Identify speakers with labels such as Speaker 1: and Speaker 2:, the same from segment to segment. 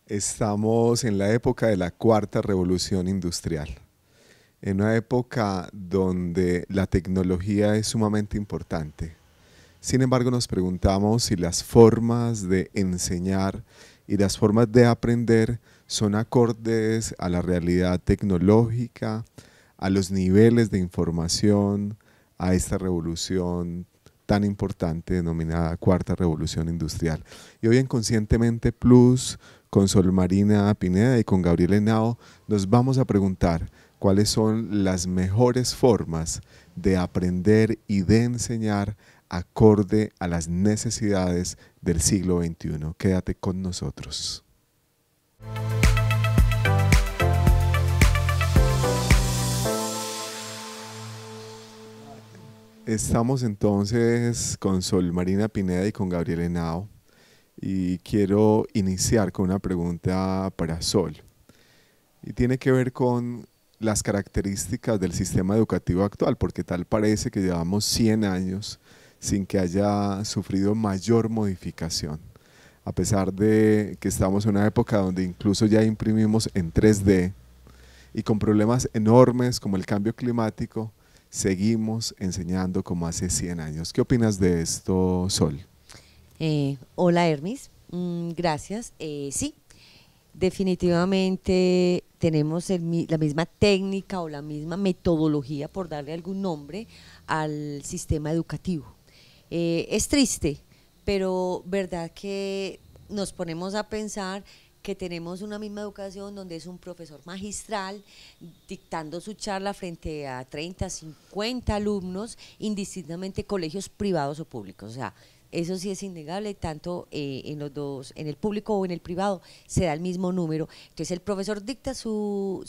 Speaker 1: Estamos en la época de la cuarta revolución industrial, en una época donde la tecnología es sumamente importante. Sin embargo, nos preguntamos si las formas de enseñar y las formas de aprender son acordes a la realidad tecnológica, a los niveles de información, a esta revolución tan importante denominada Cuarta Revolución Industrial. Y hoy en Conscientemente Plus, con Sol Marina Pineda y con Gabriel Henao, nos vamos a preguntar cuáles son las mejores formas de aprender y de enseñar acorde a las necesidades del siglo XXI. Quédate con nosotros. Estamos entonces con Sol Marina Pineda y con Gabriel Henao y quiero iniciar con una pregunta para Sol y tiene que ver con las características del sistema educativo actual, porque tal parece que llevamos 100 años sin que haya sufrido mayor modificación, a pesar de que estamos en una época donde incluso ya imprimimos en 3D y con problemas enormes como el cambio climático, seguimos enseñando como hace 100 años. ¿Qué opinas de esto, Sol?
Speaker 2: Hola Hermis. Gracias. Sí, definitivamente tenemos la misma técnica o la misma metodología, por darle algún nombre, al sistema educativo. Es triste, pero verdad que nos ponemos a pensar que tenemos una misma educación donde es un profesor magistral dictando su charla frente a 30, 50 alumnos, indistintamente colegios privados o públicos. O sea, eso sí es innegable, tanto en los dos, en el público o en el privado, se da el mismo número. Entonces el profesor dicta su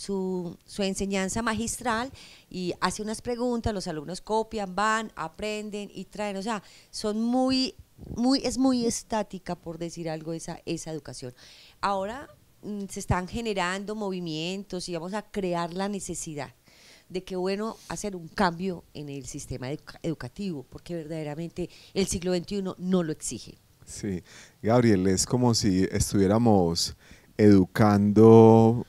Speaker 2: enseñanza magistral y hace unas preguntas, los alumnos copian, van, aprenden y traen. O sea, son es muy estática, por decir algo, esa educación. Ahora se están generando movimientos y vamos a crear la necesidad de que bueno hacer un cambio en el sistema educativo, porque verdaderamente el siglo XXI no lo exige.
Speaker 1: Sí, Gabriel, es como si estuviéramos educando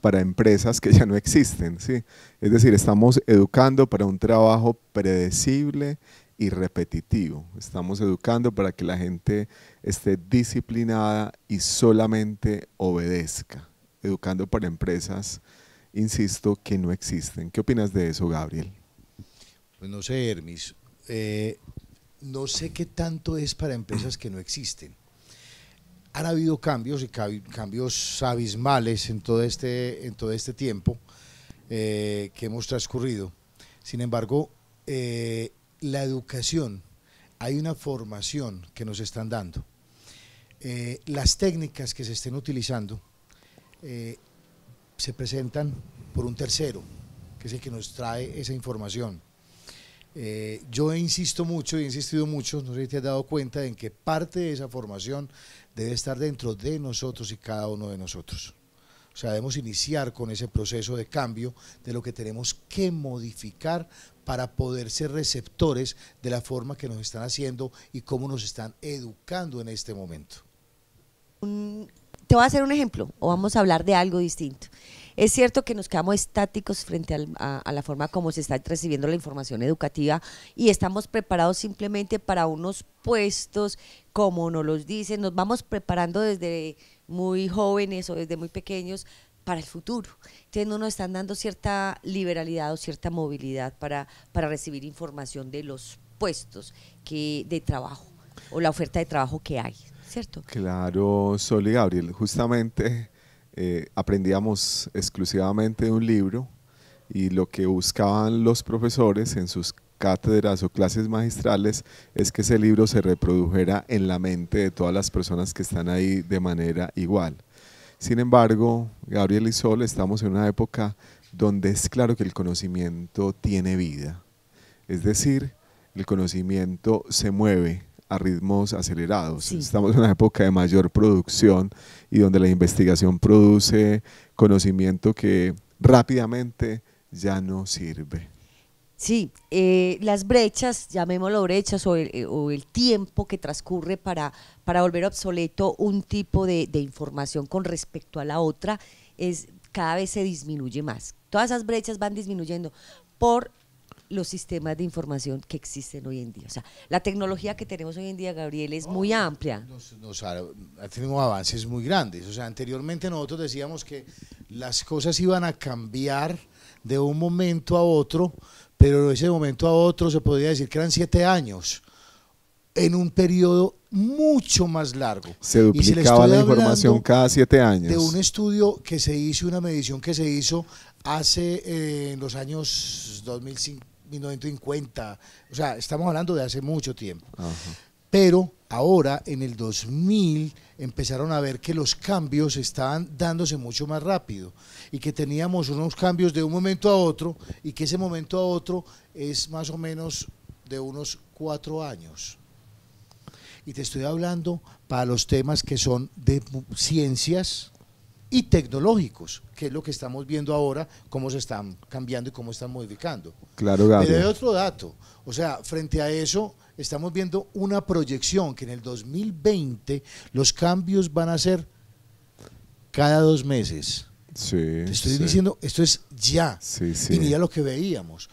Speaker 1: para empresas que ya no existen, ¿sí? Es decir, estamos educando para un trabajo predecible y repetitivo. Estamos educando para que la gente esté disciplinada y solamente obedezca. Educando para empresas, insisto, que no existen. ¿Qué opinas de eso, Gabriel?
Speaker 3: Pues no sé, Hermis, no sé qué tanto es para empresas que no existen. Han habido cambios y cambios abismales en todo este tiempo que hemos transcurrido. Sin embargo, la educación, hay una formación que nos están dando. Las técnicas que se estén utilizando se presentan por un tercero, que es el que nos trae esa información. Yo insisto mucho y he insistido mucho, no sé si te has dado cuenta, en que parte de esa formación debe estar dentro de nosotros y cada uno de nosotros. O sea, debemos iniciar con ese proceso de cambio de lo que tenemos que modificar para poder ser receptores de la forma que nos están haciendo y cómo nos están educando en este momento.
Speaker 2: Te voy a hacer un ejemplo, o vamos a hablar de algo distinto. Es cierto que nos quedamos estáticos frente a la forma como se está recibiendo la información educativa y estamos preparados simplemente para unos puestos, como nos los dicen, nos vamos preparando desde muy jóvenes o desde muy pequeños para el futuro. Entonces no nos están dando cierta liberalidad o cierta movilidad para recibir información de los puestos de trabajo o la oferta de trabajo que hay, ¿cierto?
Speaker 1: Claro, Sol y Gabriel, justamente aprendíamos exclusivamente de un libro y lo que buscaban los profesores en sus cátedras o clases magistrales es que ese libro se reprodujera en la mente de todas las personas que están ahí de manera igual. Sin embargo, Gabriel y Sol, estamos en una época donde es claro que el conocimiento tiene vida, es decir, el conocimiento se mueve a ritmos acelerados.
Speaker 2: Sí.
Speaker 1: Estamos en una época de mayor producción y donde la investigación produce conocimiento que rápidamente ya no sirve.
Speaker 2: Sí, las brechas, llamémoslo brechas, o el tiempo que transcurre para volver obsoleto un tipo de información con respecto a la otra, cada vez se disminuye más. Todas esas brechas van disminuyendo por los sistemas de información que existen hoy en día. O sea, la tecnología que tenemos hoy en día, Gabriel, es muy amplia.
Speaker 3: Ha tenido avances muy grandes. O sea, anteriormente nosotros decíamos que las cosas iban a cambiar de un momento a otro, pero de ese momento a otro se podría decir que eran 7 años, en un periodo mucho más largo.
Speaker 1: Se duplicaba la información cada 7 años.
Speaker 3: De un estudio que se hizo, una medición que se hizo hace en los años 2005, 1950, o sea, estamos hablando de hace mucho tiempo. Ajá. Pero ahora, en el 2000, empezaron a ver que los cambios estaban dándose mucho más rápido y que teníamos unos cambios de un momento a otro y que ese momento a otro es más o menos de unos 4 años. Y te estoy hablando para los temas que son de ciencias y tecnológicos, que es lo que estamos viendo ahora, cómo se están cambiando y cómo están modificando.
Speaker 1: Claro, Gabriel.
Speaker 3: Pero hay otro dato, o sea, frente a eso estamos viendo una proyección que en el 2020 los cambios van a ser cada 2 meses.
Speaker 1: Sí,
Speaker 3: te estoy diciendo, esto es ya.
Speaker 1: Sí.
Speaker 3: Y mira lo que veíamos,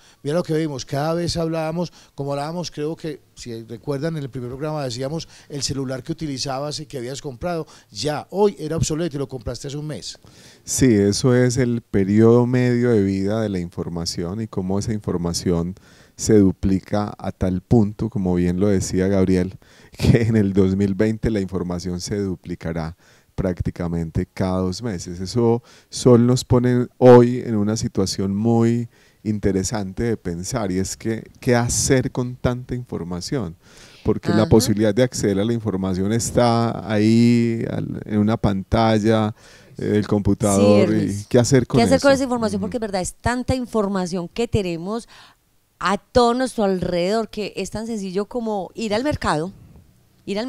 Speaker 3: cada vez hablábamos, como hablábamos, creo que, si recuerdan en el primer programa decíamos, el celular que utilizabas y que habías comprado, ya, hoy era obsoleto y lo compraste hace un mes.
Speaker 1: Sí, eso es el periodo medio de vida de la información y cómo esa información se duplica a tal punto, como bien lo decía Gabriel, que en el 2020 la información se duplicará prácticamente cada 2 meses. Eso solo nos pone hoy en una situación muy interesante de pensar, y es que ¿qué hacer con tanta información? Porque la posibilidad de acceder a la información está ahí en una pantalla del computador.
Speaker 2: Sí,
Speaker 1: y ¿qué hacer con eso?
Speaker 2: ¿Qué hacer con esa información? Porque es verdad, es tanta información que tenemos a todo nuestro alrededor que es tan sencillo como ir al mercado, ir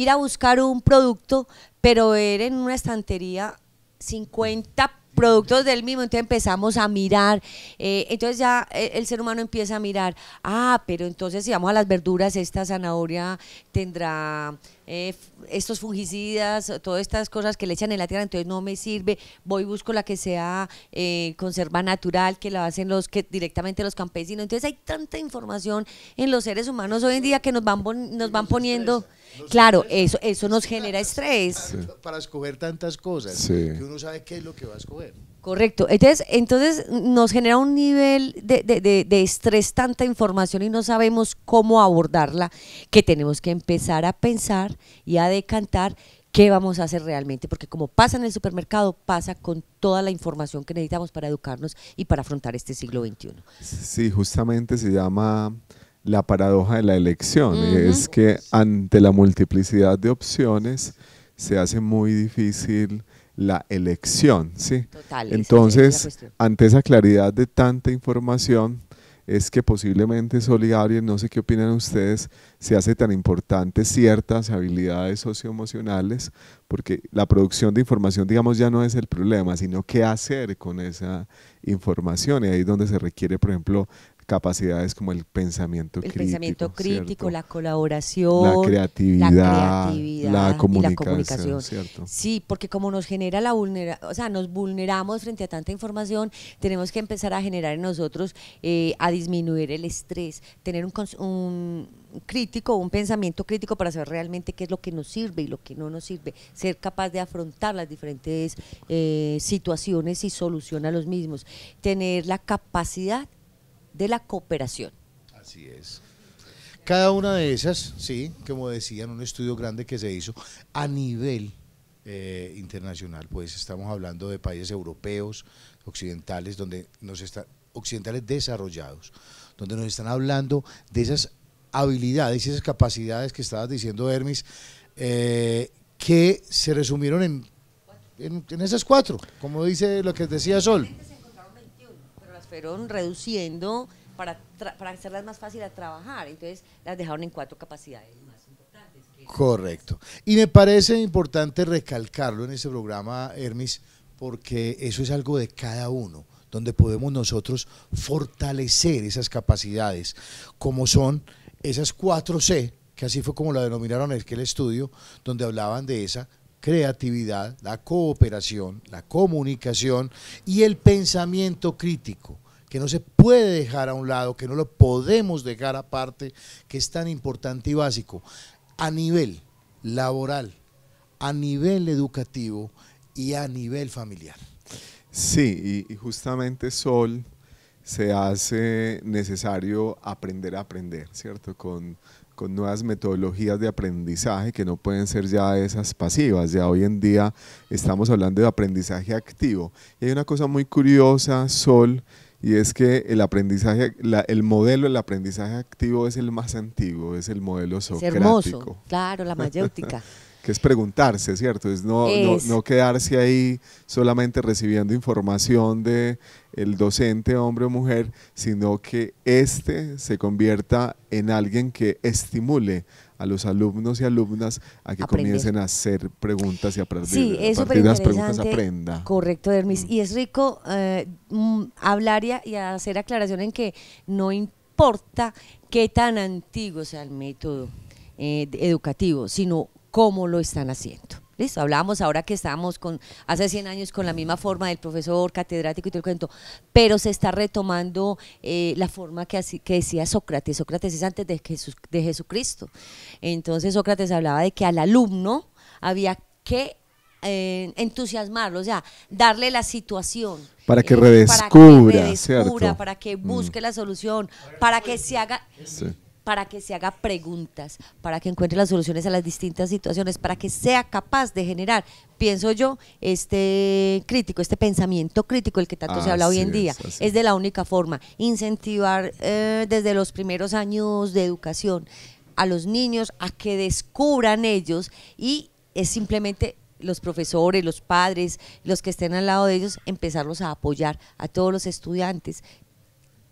Speaker 2: a buscar un producto, pero ver en una estantería 50 productos del mismo, entonces empezamos a mirar, entonces ya el ser humano empieza a mirar, pero entonces si vamos a las verduras, esta zanahoria tendrá estos fungicidas, todas estas cosas que le echan en la tierra, entonces no me sirve, voy y busco la que sea conserva natural, que la hacen directamente los campesinos. Entonces hay tanta información en los seres humanos hoy en día que nos van poniendo, claro, eso nos genera estrés.
Speaker 3: Para escoger tantas cosas, que uno sabe qué es lo que va a escoger.
Speaker 2: Correcto, entonces nos genera un nivel de estrés, tanta información, y no sabemos cómo abordarla, que tenemos que empezar a pensar y a decantar qué vamos a hacer realmente, porque como pasa en el supermercado, pasa con toda la información que necesitamos para educarnos y para afrontar este siglo XXI.
Speaker 1: Sí, justamente se llama la paradoja de la elección, y es que ante la multiplicidad de opciones se hace muy difícil la elección, ¿sí?
Speaker 2: Total,
Speaker 1: entonces, ante esa claridad de tanta información, es que posiblemente, Sol y Gabriel, no sé qué opinan ustedes, se hace tan importante ciertas habilidades socioemocionales, porque la producción de información, digamos, ya no es el problema, sino qué hacer con esa información, y ahí es donde se requiere, por ejemplo, capacidades como el pensamiento crítico,
Speaker 2: la colaboración,
Speaker 1: la creatividad, la comunicación.
Speaker 2: ¿Cierto? Sí, porque como nos genera nos vulneramos frente a tanta información, tenemos que empezar a generar en nosotros, a disminuir el estrés, tener un pensamiento crítico para saber realmente qué es lo que nos sirve y lo que no nos sirve, ser capaz de afrontar las diferentes situaciones y solucionar los mismos, tener la capacidad de la cooperación.
Speaker 3: Así es. Cada una de esas, sí, como decían, un estudio grande que se hizo a nivel internacional, pues estamos hablando de países europeos, occidentales, occidentales desarrollados, donde nos están hablando de esas habilidades y esas capacidades que estabas diciendo, Hermis, que se resumieron en esas 4, como dice lo que decía Sol.
Speaker 2: Fueron reduciendo para hacerlas más fácil a trabajar, entonces las dejaron en 4 capacidades más importantes.
Speaker 3: Correcto. Y me parece importante recalcarlo en este programa, Hermis, porque eso es algo de cada uno. donde podemos nosotros fortalecer esas capacidades, como son esas 4C, que así fue como la denominaron en aquel estudio, donde hablaban de esa creatividad, la cooperación, la comunicación y el pensamiento crítico, que no se puede dejar a un lado, que no lo podemos dejar aparte, que es tan importante y básico a nivel laboral, a nivel educativo y a nivel familiar.
Speaker 1: Sí, y justamente, Sol, se hace necesario aprender a aprender, ¿cierto? Con nuevas metodologías de aprendizaje que no pueden ser ya esas pasivas. Ya hoy en día estamos hablando de aprendizaje activo. Y hay una cosa muy curiosa, Sol, y es que el aprendizaje, el modelo del aprendizaje activo es el más antiguo, es el modelo
Speaker 2: Es
Speaker 1: socrático.
Speaker 2: hermoso, claro, la mayéutica.
Speaker 1: Que es preguntarse, ¿cierto? Es no quedarse ahí solamente recibiendo información de el docente, hombre o mujer, sino que se convierta en alguien que estimule a los alumnos y alumnas a que comiencen a hacer preguntas y aprender.
Speaker 2: Sí, es
Speaker 1: a partir de las preguntas
Speaker 2: interesante,
Speaker 1: aprenda.
Speaker 2: correcto, Dermis. Y es rico hablar y hacer aclaración en que no importa qué tan antiguo sea el método educativo, sino cómo lo están haciendo. ¿Listo? Hablábamos ahora que estábamos hace 100 años con la misma forma del profesor catedrático y todo el cuento, pero se está retomando la forma que decía Sócrates. Sócrates es antes de Jesucristo. Entonces Sócrates hablaba de que al alumno había que entusiasmarlo, o sea, darle la situación.
Speaker 1: Para que redescubra, ¿cierto?
Speaker 2: Para que busque la solución, para que se haga...
Speaker 1: Sí.
Speaker 2: Para que se haga preguntas, para que encuentre las soluciones a las distintas situaciones, para que sea capaz de generar, pienso yo, este pensamiento crítico, el que tanto se habla hoy en día. Es de la única forma, incentivar desde los primeros años de educación a los niños a que descubran ellos, y es simplemente los profesores, los padres, los que estén al lado de ellos, empezarlos a apoyar a todos los estudiantes.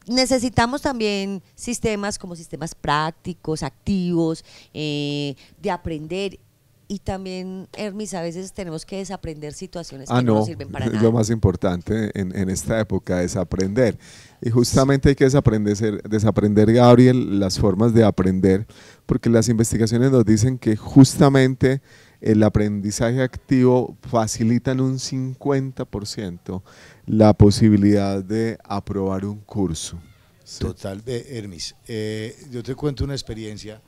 Speaker 2: Necesitamos también sistemas como sistemas prácticos, activos, de aprender, y también, Hermis, a veces tenemos que desaprender situaciones que no nos sirven para nada.
Speaker 1: Lo más importante en esta época es aprender, y justamente hay que desaprender, Gabriel, las formas de aprender, porque las investigaciones nos dicen que justamente el aprendizaje activo facilita en un 50% la posibilidad de aprobar un curso.
Speaker 3: Sí. Total, Hermis, yo te cuento una experiencia.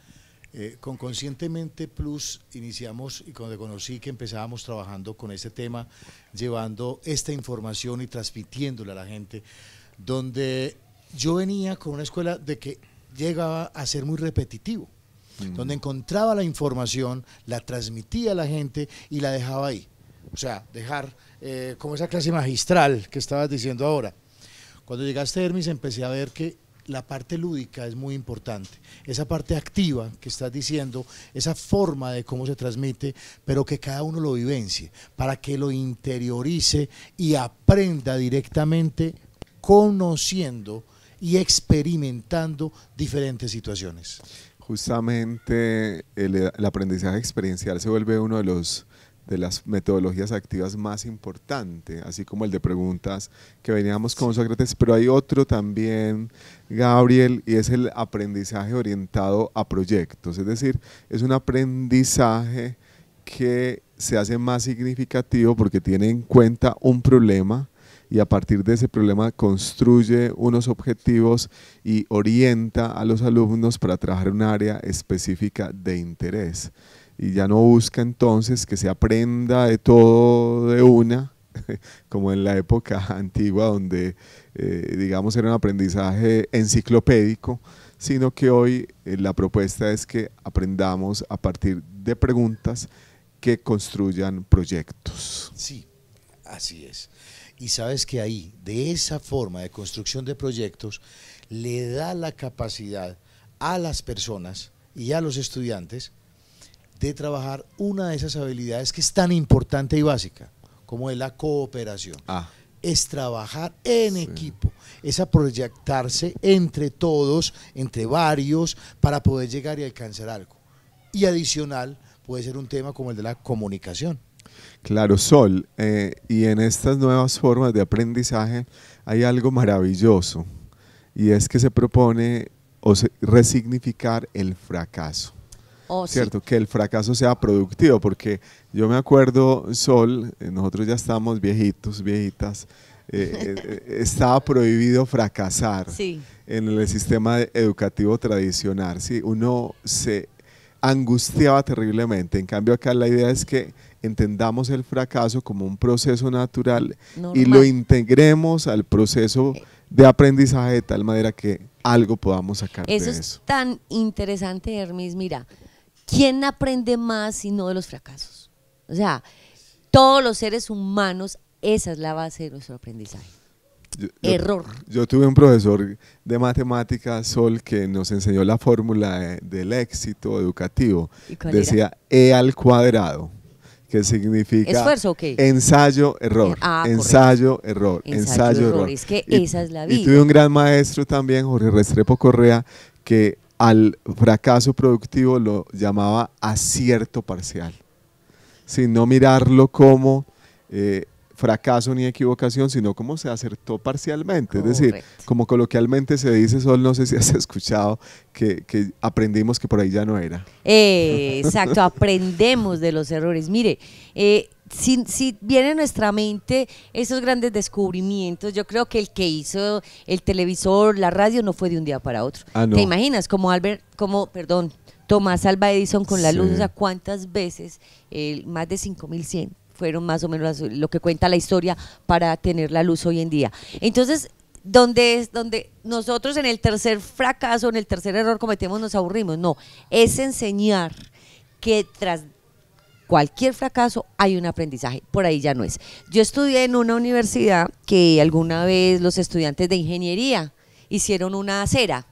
Speaker 3: Con Conscientemente Plus iniciamos, y cuando conocí que empezábamos trabajando con este tema, llevando esta información y transmitiéndola a la gente, donde yo venía con una escuela de que llegaba a ser muy repetitivo, donde encontraba la información, la transmitía a la gente y la dejaba ahí. O sea, dejar como esa clase magistral que estabas diciendo ahora. Cuando llegaste, Hermis, empecé a ver que la parte lúdica es muy importante, esa parte activa que estás diciendo, esa forma de cómo se transmite, pero que cada uno lo vivencie, para que lo interiorice y aprenda directamente conociendo y experimentando diferentes situaciones.
Speaker 1: Justamente el aprendizaje experiencial se vuelve uno de las metodologías activas más importantes, así como el de preguntas que veníamos con Sócrates, pero hay otro también, Gabriel, y es el aprendizaje orientado a proyectos, es decir, es un aprendizaje que se hace más significativo porque tiene en cuenta un problema, y a partir de ese problema construye unos objetivos y orienta a los alumnos para trabajar en un área específica de interés. Y ya no busca entonces que se aprenda de todo de una, como en la época antigua donde digamos era un aprendizaje enciclopédico, sino que hoy la propuesta es que aprendamos a partir de preguntas que construyan proyectos.
Speaker 3: Sí, así es. Y sabes que ahí, de esa forma de construcción de proyectos, le da la capacidad a las personas y a los estudiantes de trabajar una de esas habilidades que es tan importante y básica, como es la cooperación. Es trabajar en equipo, es a proyectarse entre todos, entre varios, para poder llegar y alcanzar algo. Y adicional, puede ser un tema como el de la comunicación.
Speaker 1: Claro, Sol, y en estas nuevas formas de aprendizaje hay algo maravilloso y es que se propone resignificar el fracaso.
Speaker 2: Oh, sí.
Speaker 1: ¿Cierto? Que el fracaso sea productivo, porque yo me acuerdo, Sol, nosotros ya estamos viejitos, viejitas, estaba prohibido fracasar
Speaker 2: Sí.
Speaker 1: en el sistema educativo tradicional, ¿sí? Uno se angustiaba terriblemente, en cambio acá la idea es que entendamos el fracaso como un proceso natural
Speaker 2: Normal.
Speaker 1: y lo integremos al proceso de aprendizaje de tal manera que algo podamos sacar
Speaker 2: Eso
Speaker 1: de
Speaker 2: es
Speaker 1: eso.
Speaker 2: tan interesante, Hermis. Mira, ¿quién aprende más si no de los fracasos? O sea, todos los seres humanos, esa es la base de nuestro aprendizaje. Error.
Speaker 1: Yo tuve un profesor de matemáticas, Sol, que nos enseñó la fórmula del éxito educativo.
Speaker 2: ¿Y cuál
Speaker 1: Decía E al cuadrado, que significa
Speaker 2: ¿Esfuerzo o qué?
Speaker 1: ensayo, error, ensayo, error, ensayo, error.
Speaker 2: Es que
Speaker 1: Y-
Speaker 2: esa es la
Speaker 1: Y
Speaker 2: vida.
Speaker 1: tuve un gran maestro también, Jorge Restrepo Correa, que al fracaso productivo lo llamaba acierto parcial, sin no mirarlo como fracaso ni equivocación, sino como se acertó parcialmente. Es decir,
Speaker 2: Correcto.
Speaker 1: como coloquialmente se dice, Sol, no sé si has escuchado, que aprendimos que por ahí ya no era.
Speaker 2: Exacto, aprendemos de los errores. Mire, si viene a nuestra mente esos grandes descubrimientos, yo creo que el que hizo el televisor, la radio, no fue de un día para otro.
Speaker 1: Ah, no.
Speaker 2: ¿Te imaginas? Perdón, Tomás Alva Edison con la
Speaker 1: Sí.
Speaker 2: luz, o sea, cuántas veces, más de 5.100 fueron más o menos lo que cuenta la historia para tener la luz hoy en día. Entonces, donde nosotros en el tercer fracaso, en el tercer error cometemos, nos aburrimos. No, es enseñar que tras cualquier fracaso hay un aprendizaje, por ahí ya no es. Yo estudié en una universidad que alguna vez los estudiantes de ingeniería hicieron una acera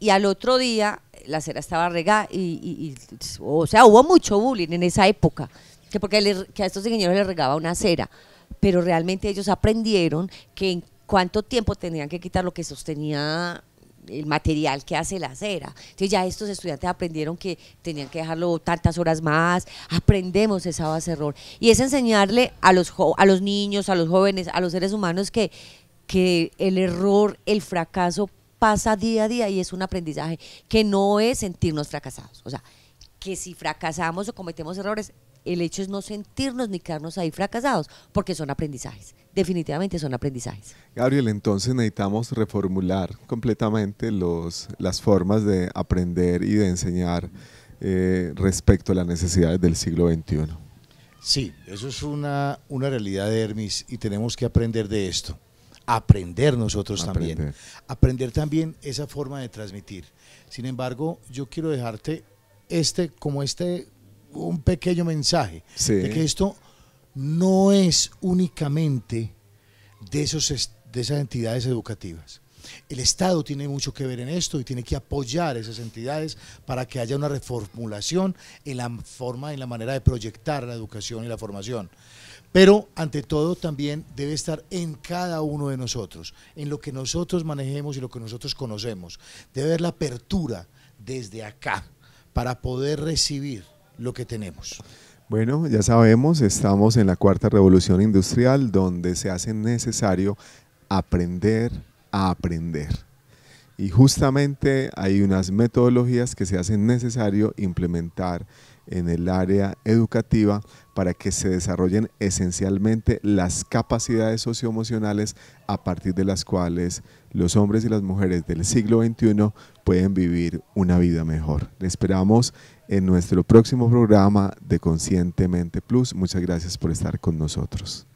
Speaker 2: y al otro día la acera estaba regada o sea, hubo mucho bullying en esa época, que a estos ingenieros les regaba una acera, pero realmente ellos aprendieron que en cuánto tiempo tenían que quitar lo que sostenía el material que hace la acera. Entonces ya estos estudiantes aprendieron que tenían que dejarlo tantas horas más, aprendemos esa base de error. Y es enseñarle a los niños, a los jóvenes, a los seres humanos que el error, el fracaso pasa día a día y es un aprendizaje, que no es sentirnos fracasados. O sea, que si fracasamos o cometemos errores, el hecho es no sentirnos ni quedarnos ahí fracasados, porque son aprendizajes, definitivamente son aprendizajes.
Speaker 1: Gabriel, entonces necesitamos reformular completamente las formas de aprender y de enseñar respecto a las necesidades del siglo XXI.
Speaker 3: Sí, eso es una realidad, Hermis, y tenemos que aprender de esto. Aprender nosotros también. Aprender también esa forma de transmitir. Sin embargo, yo quiero dejarte un pequeño mensaje,
Speaker 1: Sí.
Speaker 3: de que esto no es únicamente de esas entidades educativas. El Estado tiene mucho que ver en esto y tiene que apoyar esas entidades para que haya una reformulación en la forma, en la manera de proyectar la educación y la formación. Pero ante todo también debe estar en cada uno de nosotros, en lo que nosotros manejemos y lo que nosotros conocemos. Debe haber la apertura desde acá para poder recibir lo que tenemos.
Speaker 1: Bueno, ya sabemos, estamos en la cuarta revolución industrial, donde se hace necesario aprender a aprender. Y justamente hay unas metodologías que se hacen necesario implementar en el área educativa para que se desarrollen esencialmente las capacidades socioemocionales a partir de las cuales los hombres y las mujeres del siglo XXI pueden vivir una vida mejor. Les esperamos en nuestro próximo programa de Conscientemente Plus. Muchas gracias por estar con nosotros.